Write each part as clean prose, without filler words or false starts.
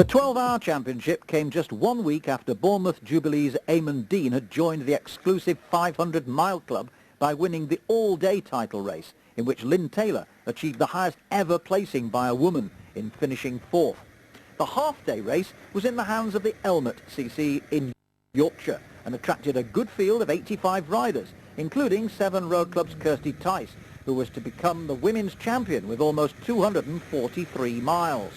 The 12-hour championship came just 1 week after Bournemouth Jubilee's Eamon Dean had joined the exclusive 500-mile club by winning the all-day title race, in which Lynn Taylor achieved the highest ever placing by a woman in finishing fourth. The half-day race was in the hands of the Elmet CC in Yorkshire and attracted a good field of 85 riders, including Severn Road Club's Kirsty Tice, who was to become the women's champion with almost 243 miles.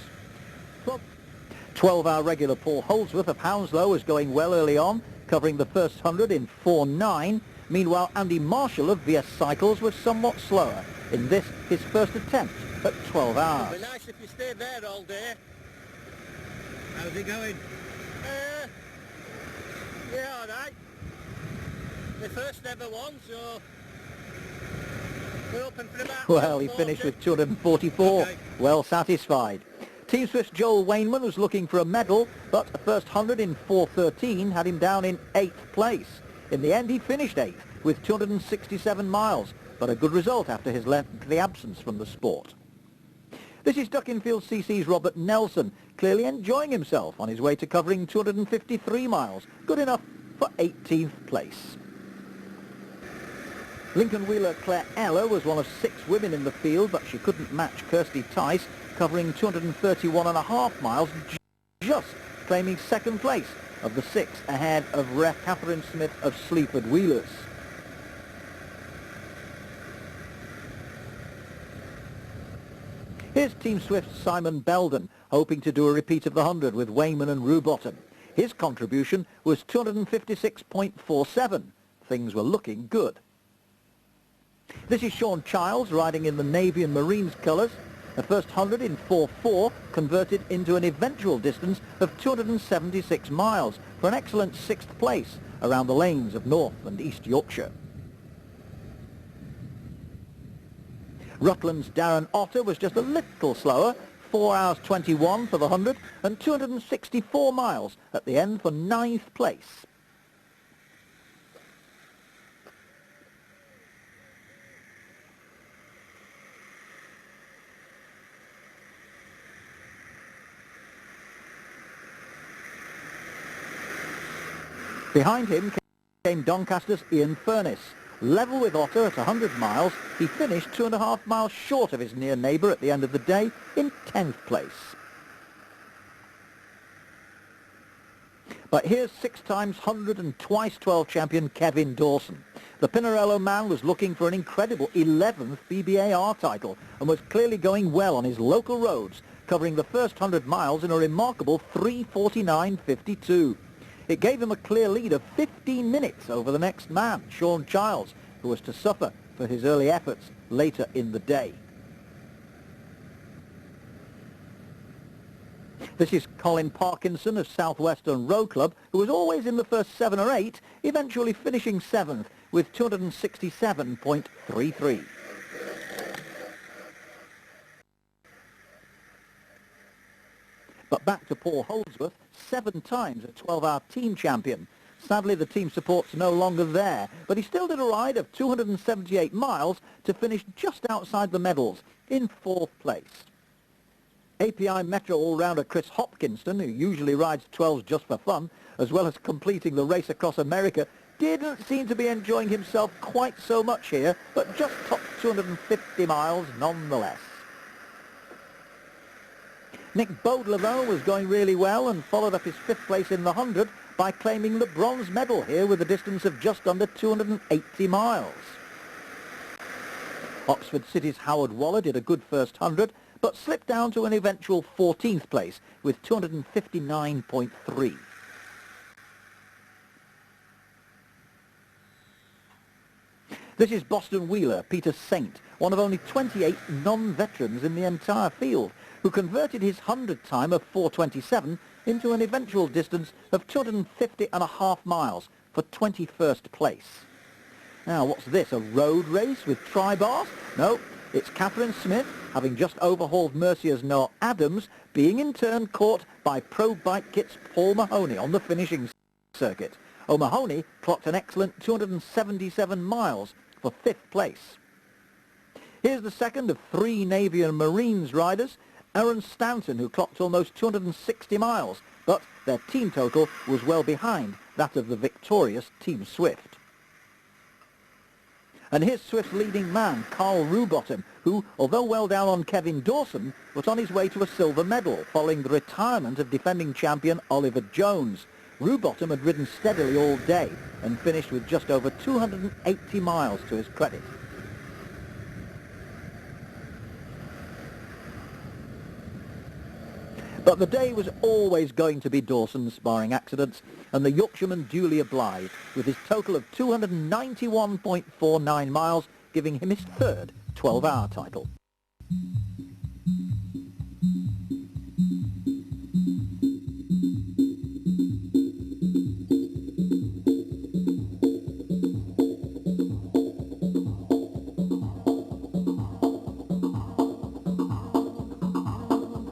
12-hour regular Paul Holdsworth of Hounslow was going well early on, covering the first 100 in 4:09. Meanwhile, Andy Marshall of VS Cycles was somewhat slower in this, his first attempt at 12 hours. It'd be nice if you stayed there all day. How's it going? Yeah, all right. My first ever one, so we're hoping for about... Well, he finished with 244. Okay. Well satisfied. Team Swift's Joel Wainman was looking for a medal, but the first 100 in 4:13 had him down in 8th place. In the end, he finished 8th with 267 miles, but a good result after his lengthy absence from the sport. This is Duckinfield CC's Robert Nelson, clearly enjoying himself on his way to covering 253 miles, good enough for 18th place. Lincoln Wheeler Claire Eller was one of 6 women in the field, but she couldn't match Kirsty Tice, covering 231.5 miles, just claiming 2nd place of the 6 ahead of Catherine Smith of Sleaford Wheelers. Here's Team Swift's Simon Belden, hoping to do a repeat of the 100 with Wayman and Rubottom. His contribution was 256.47. Things were looking good. This is Sean Childs riding in the Navy and Marines colours. The first 100 in 4:4 converted into an eventual distance of 276 miles for an excellent 6th place around the lanes of North and East Yorkshire. Rutland's Darren Otter was just a little slower, 4 hours 21 for the 100 and 264 miles at the end for 9th place. Behind him came Doncaster's Ian Furness. Level with Otter at 100 miles, he finished 2.5 miles short of his near neighbour at the end of the day in 10th place. But here's 6 times 100 and twice 12 champion Kevin Dawson. The Pinarello man was looking for an incredible 11th BBAR title and was clearly going well on his local roads, covering the first 100 miles in a remarkable 3:49.52. It gave him a clear lead of 15 minutes over the next man, Sean Childs, who was to suffer for his early efforts later in the day. This is Colin Parkinson of Southwestern Row Club, who was always in the first 7 or 8, eventually finishing 7th with 267.33. But back to Paul Holdsworth, 7 times a 12-hour team champion. Sadly, the team support's no longer there, but he still did a ride of 278 miles to finish just outside the medals in 4th place. API Metro all-rounder Chris Hopkinson, who usually rides 12s just for fun, as well as completing the race across America, didn't seem to be enjoying himself quite so much here, but just topped 250 miles nonetheless. Nick Bodler, though, was going really well and followed up his 5th place in the 100 by claiming the bronze medal here with a distance of just under 280 miles. Oxford City's Howard Waller did a good first 100, but slipped down to an eventual 14th place with 259.3. This is Boston Wheeler, Peter Saint, one of only 28 non-veterans in the entire field, who converted his 100 time of 4:27 into an eventual distance of 250.5 miles for 21st place. Now, what's this, a road race with tri-bars? No, it's Catherine Smith, having just overhauled Mercia's Noah Adams, being in turn caught by Pro Bike Kit's Paul Mahoney on the finishing circuit. O'Mahony clocked an excellent 277 miles for 5th place. Here's the second of 3 Navy and Marines riders. Aaron Staunton, who clocked almost 260 miles, but their team total was well behind that of the victorious Team Swift. And here's Swift's leading man, Carl Rubottom, who, although well down on Kevin Dawson, was on his way to a silver medal following the retirement of defending champion Oliver Jones. Rubottom had ridden steadily all day and finished with just over 280 miles to his credit. But the day was always going to be Dawson's, barring accidents, and the Yorkshireman duly obliged, with his total of 291.49 miles, giving him his third 12-hour title.